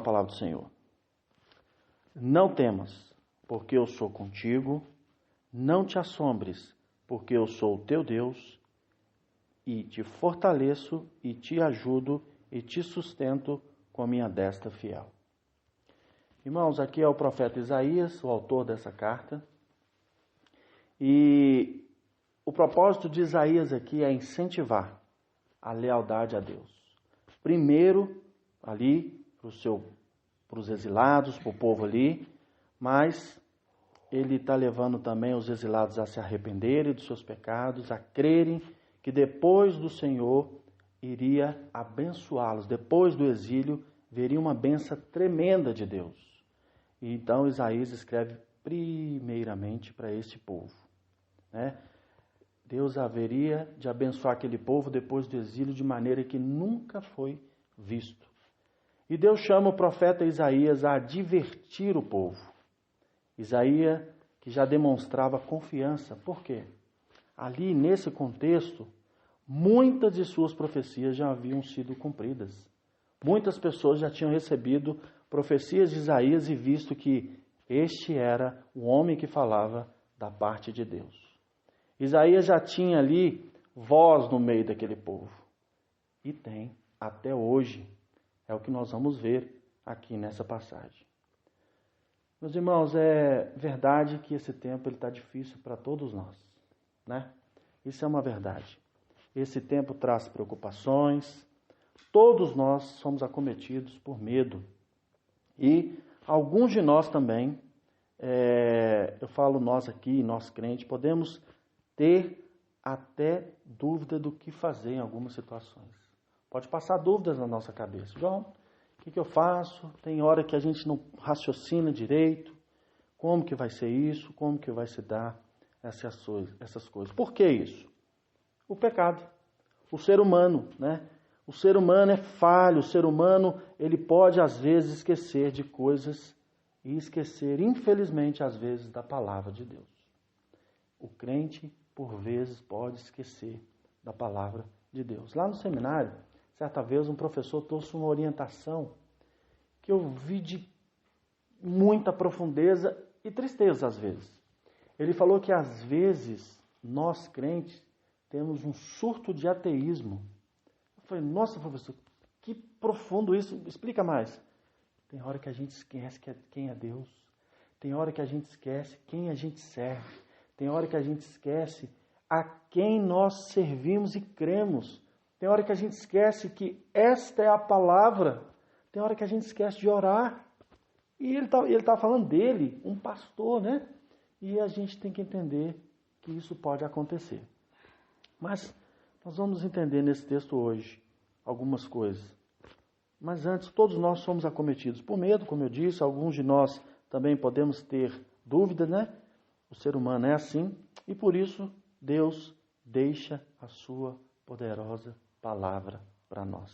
a palavra do Senhor. Não temas, porque eu sou contigo. Não te assombres, porque eu sou o teu Deus, e te fortaleço, e te ajudo, e te sustento com a minha destra fiel. Irmãos, aqui é o profeta Isaías, o autor dessa carta. E o propósito de Isaías aqui é incentivar a lealdade a Deus. Primeiro, ali, para os exilados, para o povo ali, mas ele está levando também os exilados a se arrependerem dos seus pecados, a crerem que depois do Senhor iria abençoá-los. Depois do exílio, veria uma bênção tremenda de Deus. E então Isaías escreve primeiramente para este povo, né? Deus haveria de abençoar aquele povo depois do exílio de maneira que nunca foi visto. E Deus chama o profeta Isaías a advertir o povo. Isaías, que já demonstrava confiança. Por quê? Ali, nesse contexto, muitas de suas profecias já haviam sido cumpridas. Muitas pessoas já tinham recebido profecias de Isaías e visto que este era o homem que falava da parte de Deus. Isaías já tinha ali voz no meio daquele povo. E tem até hoje. É o que nós vamos ver aqui nessa passagem. Meus irmãos, é verdade que esse tempo está difícil para todos nós, né? Isso é uma verdade. Esse tempo traz preocupações, todos nós somos acometidos por medo. E alguns de nós também, eu falo nós aqui, nós crentes, podemos ter até dúvida do que fazer em algumas situações. Pode passar dúvidas na nossa cabeça. João, o que eu faço? Tem hora que a gente não raciocina direito. Como que vai ser isso? Como que vai se dar essas coisas? Por que isso? O pecado. O ser humano, né? O ser humano é falho. O ser humano, ele pode às vezes esquecer de coisas e esquecer, infelizmente, às vezes, da palavra de Deus. O crente, por vezes, pode esquecer da palavra de Deus. Lá no seminário, certa vez um professor trouxe uma orientação que eu vi de muita profundeza e tristeza às vezes. Ele falou que às vezes nós crentes temos um surto de ateísmo. Eu falei, nossa professor, que profundo isso, explica mais. Tem hora que a gente esquece quem é Deus. Tem hora que a gente esquece quem a gente serve. Tem hora que a gente esquece a quem nós servimos e cremos. Tem hora que a gente esquece que esta é a palavra. Tem hora que a gente esquece de orar. E ele tá falando dele, um pastor, né? E a gente tem que entender que isso pode acontecer. Mas nós vamos entender nesse texto hoje algumas coisas. Mas antes, todos nós somos acometidos por medo, como eu disse. Alguns de nós também podemos ter dúvidas, né? O ser humano é assim. E por isso, Deus deixa a sua poderosa palavra para nós.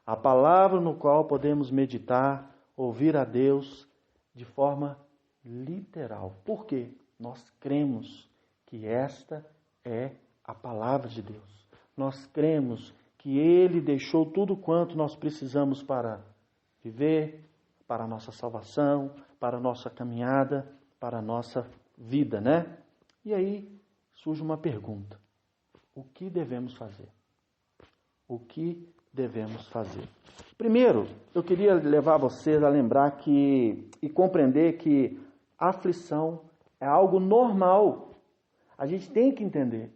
A palavra no qual podemos meditar, ouvir a Deus de forma literal. Por quê? Nós cremos que esta é a palavra de Deus. Nós cremos que Ele deixou tudo quanto nós precisamos para viver, para a nossa salvação, para a nossa caminhada, para a nossa vida, né? E aí surge uma pergunta. O que devemos fazer? O que devemos fazer? Primeiro, eu queria levar vocês a lembrar e compreender que a aflição é algo normal. A gente tem que entender.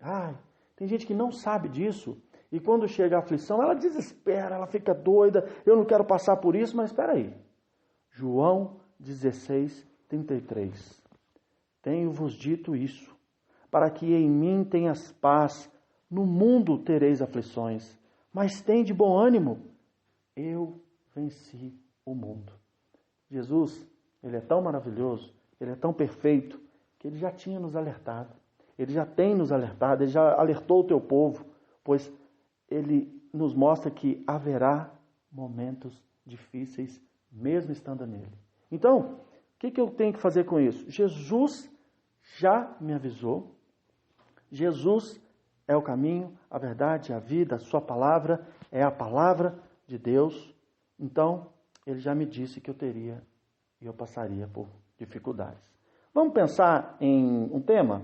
Tem gente que não sabe disso. E quando chega a aflição, ela desespera, ela fica doida. Eu não quero passar por isso, mas espera aí. João 16:33. Tenho-vos dito isso, para que em mim tenhas paz. No mundo tereis aflições, mas tende bom ânimo. Eu venci o mundo. Jesus, Ele é tão maravilhoso, Ele é tão perfeito, que Ele já tinha nos alertado. Ele já tem nos alertado, Ele já alertou o teu povo, pois Ele nos mostra que haverá momentos difíceis, mesmo estando nele. Então, o que eu tenho que fazer com isso? Jesus já me avisou. Jesus é o caminho, a verdade, a vida, a sua palavra é a palavra de Deus. Então, Ele já me disse que eu teria e eu passaria por dificuldades. Vamos pensar em um tema?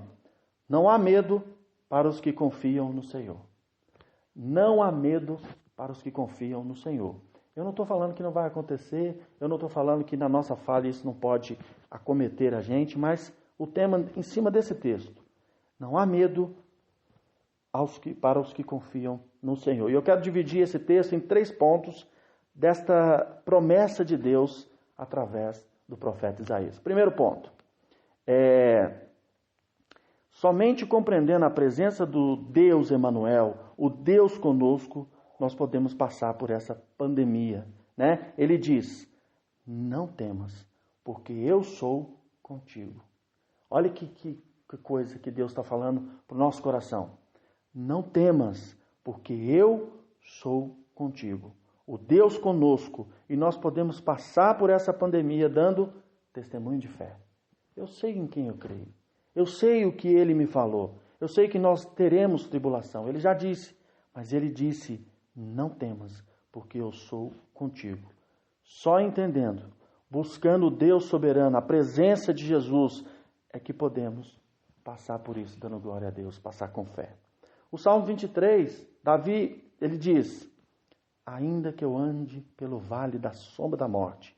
Não há medo para os que confiam no Senhor. Não há medo para os que confiam no Senhor. Eu não estou falando que não vai acontecer, eu não estou falando que na nossa falha isso não pode acometer a gente, mas o tema em cima desse texto. Não há medo para os que confiam no Senhor. E eu quero dividir esse texto em 3 pontos desta promessa de Deus através do profeta Isaías. Primeiro ponto. Somente compreendendo a presença do Deus Emanuel, o Deus conosco, nós podemos passar por essa pandemia, né? Ele diz, não temas, porque eu sou contigo. Olha que coisa que Deus está falando para o nosso coração. Não temas, porque eu sou contigo. O Deus conosco, e nós podemos passar por essa pandemia dando testemunho de fé. Eu sei em quem eu creio. Eu sei o que Ele me falou. Eu sei que nós teremos tribulação. Ele já disse, mas Ele disse, não temas, porque eu sou contigo. Só entendendo, buscando o Deus soberano, a presença de Jesus, é que podemos passar por isso, dando glória a Deus, passar com fé. O Salmo 23, Davi, ele diz, ainda que eu ande pelo vale da sombra da morte,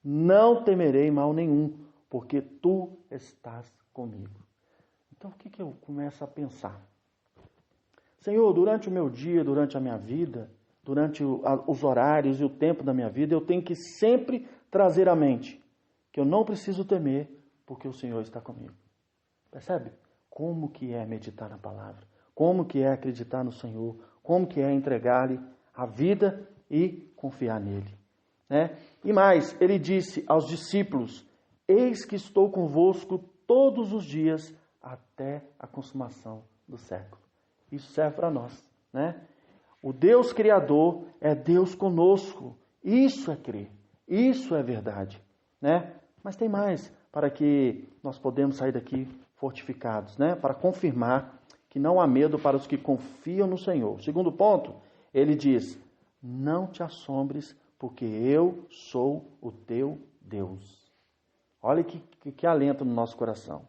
não temerei mal nenhum, porque tu estás comigo. Então, o que eu começo a pensar? Senhor, durante o meu dia, durante a minha vida, durante os horários e o tempo da minha vida, eu tenho que sempre trazer à mente que eu não preciso temer, porque o Senhor está comigo. Percebe? Como que é meditar na palavra? Como que é acreditar no Senhor? Como que é entregar-lhe a vida e confiar nele? Né? E mais, ele disse aos discípulos, eis que estou convosco todos os dias até a consumação do século. Isso serve para nós, né? O Deus Criador é Deus conosco. Isso é crer. Isso é verdade, né? Mas tem mais, para que nós podemos sair daqui fortificados, né? Para confirmar que não há medo para os que confiam no Senhor. Segundo ponto, ele diz, não te assombres, porque eu sou o teu Deus. Olha que alento no nosso coração.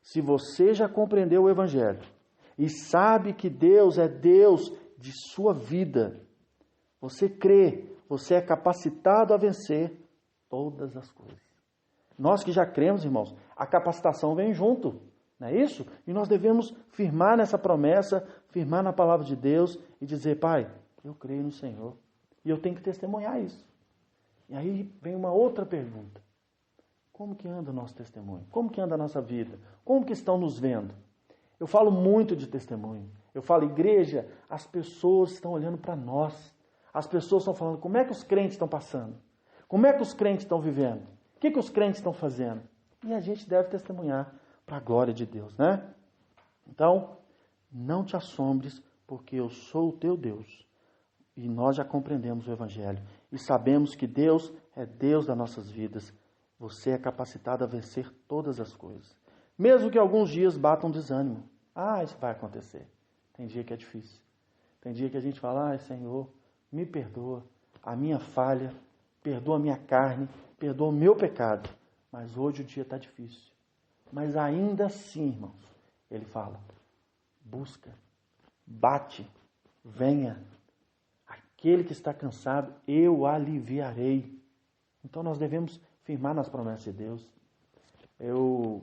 Se você já compreendeu o Evangelho e sabe que Deus é Deus de sua vida, você crê, você é capacitado a vencer todas as coisas. Nós que já cremos, irmãos, a capacitação vem junto, não é isso? E nós devemos firmar nessa promessa, firmar na palavra de Deus e dizer, Pai, eu creio no Senhor e eu tenho que testemunhar isso. E aí vem uma outra pergunta. Como que anda o nosso testemunho? Como que anda a nossa vida? Como que estão nos vendo? Eu falo muito de testemunho. Eu falo, igreja, as pessoas estão olhando para nós. As pessoas estão falando, como é que os crentes estão passando? Como é que os crentes estão vivendo? O que os crentes estão fazendo? E a gente deve testemunhar para a glória de Deus, né? Então, não te assombres, porque eu sou o teu Deus. E nós já compreendemos o Evangelho. E sabemos que Deus é Deus das nossas vidas. Você é capacitado a vencer todas as coisas. Mesmo que alguns dias batam desânimo. Isso vai acontecer. Tem dia que é difícil. Tem dia que a gente fala, Senhor, me perdoa a minha falha, perdoa a minha carne, perdoa o meu pecado. Mas hoje o dia está difícil. Mas ainda assim, irmãos, ele fala, busca, bate, venha. Aquele que está cansado, eu aliviarei. Então nós devemos firmar nas promessas de Deus. Eu,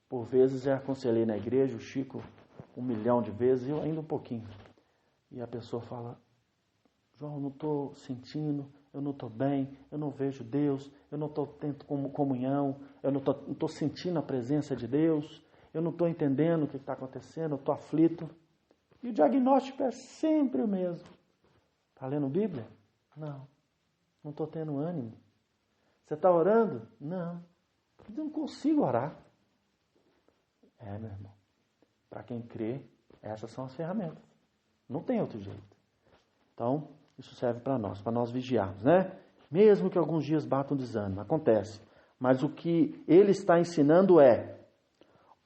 por vezes, já aconselhei na igreja, o Chico 1 milhão de vezes, eu ainda um pouquinho. E a pessoa fala, João, eu não estou sentindo, eu não estou bem, eu não vejo Deus, eu não estou tendo comunhão, eu não estou sentindo a presença de Deus, eu não estou entendendo o que está acontecendo, eu estou aflito. E o diagnóstico é sempre o mesmo. Está lendo Bíblia? Não estou tendo ânimo. Você está orando? Não. Eu não consigo orar. Meu irmão. Para quem crê, essas são as ferramentas. Não tem outro jeito. Então, isso serve para nós vigiarmos, né? Mesmo que alguns dias batam desânimo, acontece. Mas o que ele está ensinando é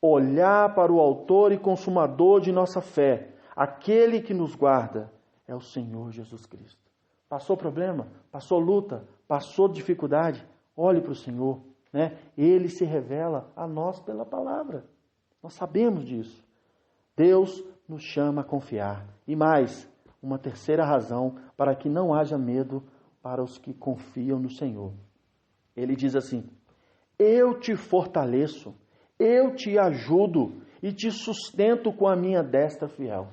olhar para o autor e consumador de nossa fé. Aquele que nos guarda é o Senhor Jesus Cristo. Passou problema? Passou luta? Passou dificuldade? Olhe para o Senhor, né? Ele se revela a nós pela palavra. Nós sabemos disso. Deus nos chama a confiar. E mais, uma terceira razão para que não haja medo para os que confiam no Senhor. Ele diz assim: eu te fortaleço, eu te ajudo e te sustento com a minha destra fiel.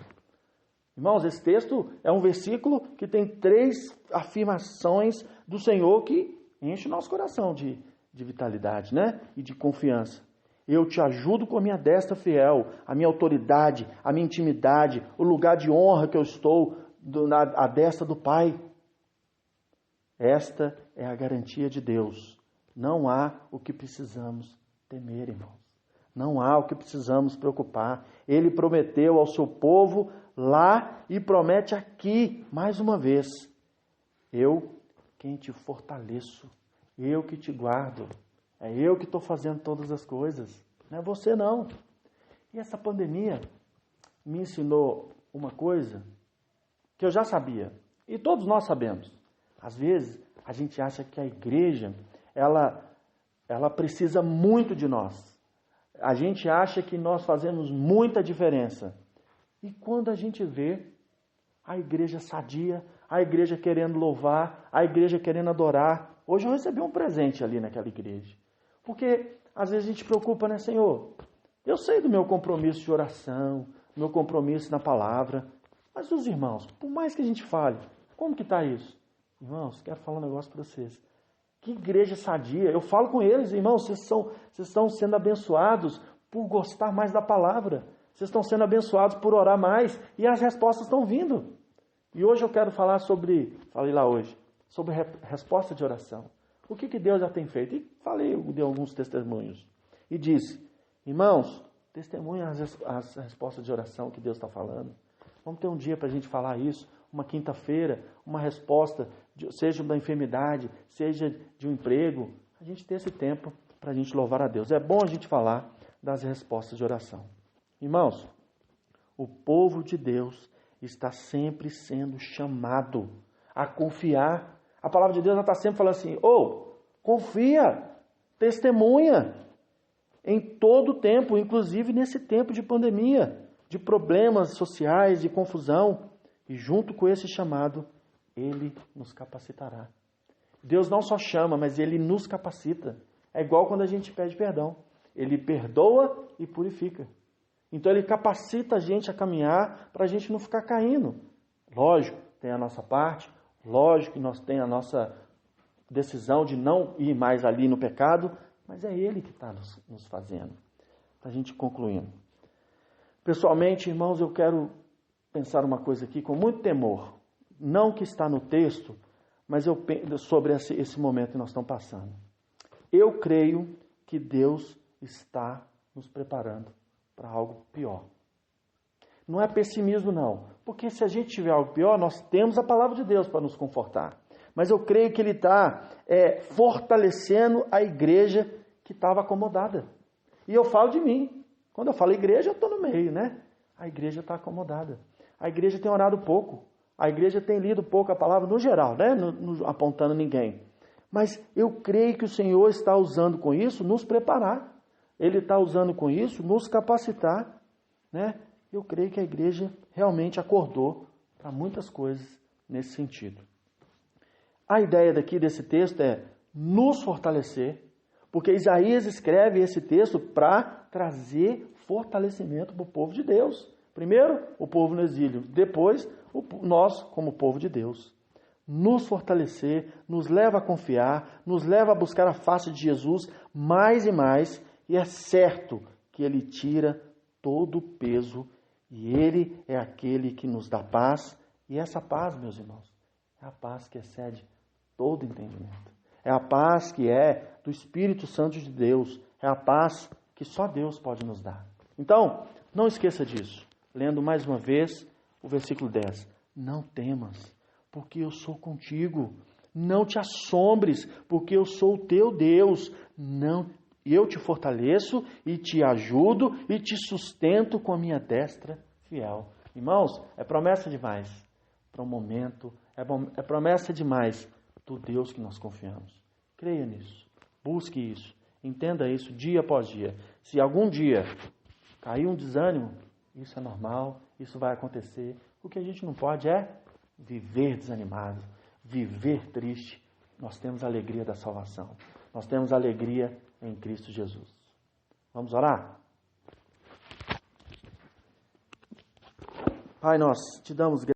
Irmãos, esse texto é um versículo que tem 3 afirmações do Senhor que enche o nosso coração de vitalidade, né? E de confiança. Eu te ajudo com a minha destra fiel, a minha autoridade, a minha intimidade, o lugar de honra que eu estou à destra do Pai. Esta é a garantia de Deus. Não há o que precisamos temer, irmãos. Não há o que precisamos preocupar. Ele prometeu ao seu povo lá e promete aqui, mais uma vez. Eu quem te fortaleço, eu que te guardo, é eu que estou fazendo todas as coisas, não é você não. E essa pandemia me ensinou uma coisa que eu já sabia, e todos nós sabemos. Às vezes, a gente acha que a igreja, ela precisa muito de nós. A gente acha que nós fazemos muita diferença. E quando a gente vê a igreja sadia, a igreja querendo louvar, a igreja querendo adorar. Hoje eu recebi um presente ali naquela igreja. Porque às vezes a gente preocupa, né, Senhor? Eu sei do meu compromisso de oração, meu compromisso na palavra. Mas os irmãos, por mais que a gente fale, como que está isso? Irmãos, quero falar um negócio para vocês. Que igreja sadia. Eu falo com eles, irmãos, vocês estão sendo abençoados por gostar mais da palavra. Vocês estão sendo abençoados por orar mais. E as respostas estão vindo. E hoje eu quero falar sobre resposta de oração. O que Deus já tem feito? E dei alguns testemunhos. E disse, irmãos, testemunha as respostas de oração que Deus está falando. Vamos ter um dia para a gente falar isso. Uma quinta-feira, uma resposta, seja da enfermidade, seja de um emprego, a gente ter esse tempo para a gente louvar a Deus. É bom a gente falar das respostas de oração. Irmãos, o povo de Deus está sempre sendo chamado a confiar. A palavra de Deus está sempre falando assim, confia, testemunha, em todo o tempo, inclusive nesse tempo de pandemia, de problemas sociais, de confusão. E junto com esse chamado, Ele nos capacitará. Deus não só chama, mas Ele nos capacita. É igual quando a gente pede perdão. Ele perdoa e purifica. Então Ele capacita a gente a caminhar para a gente não ficar caindo. Lógico, tem a nossa parte. Lógico que nós temos a nossa decisão de não ir mais ali no pecado. Mas é Ele que está nos fazendo. Para a gente concluindo. Pessoalmente, irmãos, eu quero pensar uma coisa aqui com muito temor, não que está no texto, mas sobre esse momento que nós estamos passando. Eu creio que Deus está nos preparando para algo pior. Não é pessimismo não, porque se a gente tiver algo pior, nós temos a palavra de Deus para nos confortar. Mas eu creio que Ele está fortalecendo a igreja que estava acomodada. E eu falo de mim. Quando eu falo igreja, eu estou no meio, né? A igreja está acomodada. A igreja tem orado pouco. A igreja tem lido pouco a palavra no geral, né? Não apontando ninguém. Mas eu creio que o Senhor está usando com isso nos preparar. Ele está usando com isso nos capacitar, né? Eu creio que a igreja realmente acordou para muitas coisas nesse sentido. A ideia desse texto é nos fortalecer, porque Isaías escreve esse texto para trazer fortalecimento para o povo de Deus. Primeiro, o povo no exílio. Depois, nós, como povo de Deus. Nos fortalecer, nos leva a confiar, nos leva a buscar a face de Jesus mais e mais. E é certo que Ele tira todo o peso. E Ele é aquele que nos dá paz. E essa paz, meus irmãos, é a paz que excede todo entendimento. É a paz que é do Espírito Santo de Deus. É a paz que só Deus pode nos dar. Então, não esqueça disso. Lendo mais uma vez o versículo 10. Não temas, porque eu sou contigo. Não te assombres, porque eu sou o teu Deus. Eu te fortaleço e te ajudo e te sustento com a minha destra fiel. Irmãos, é promessa demais para um momento É promessa demais do Deus que nós confiamos. Creia nisso. Busque isso. Entenda isso dia após dia. Se algum dia cair um desânimo, isso é normal, isso vai acontecer. O que a gente não pode é viver desanimado, viver triste. Nós temos a alegria da salvação. Nós temos a alegria em Cristo Jesus. Vamos orar? Pai, nós te damos graças.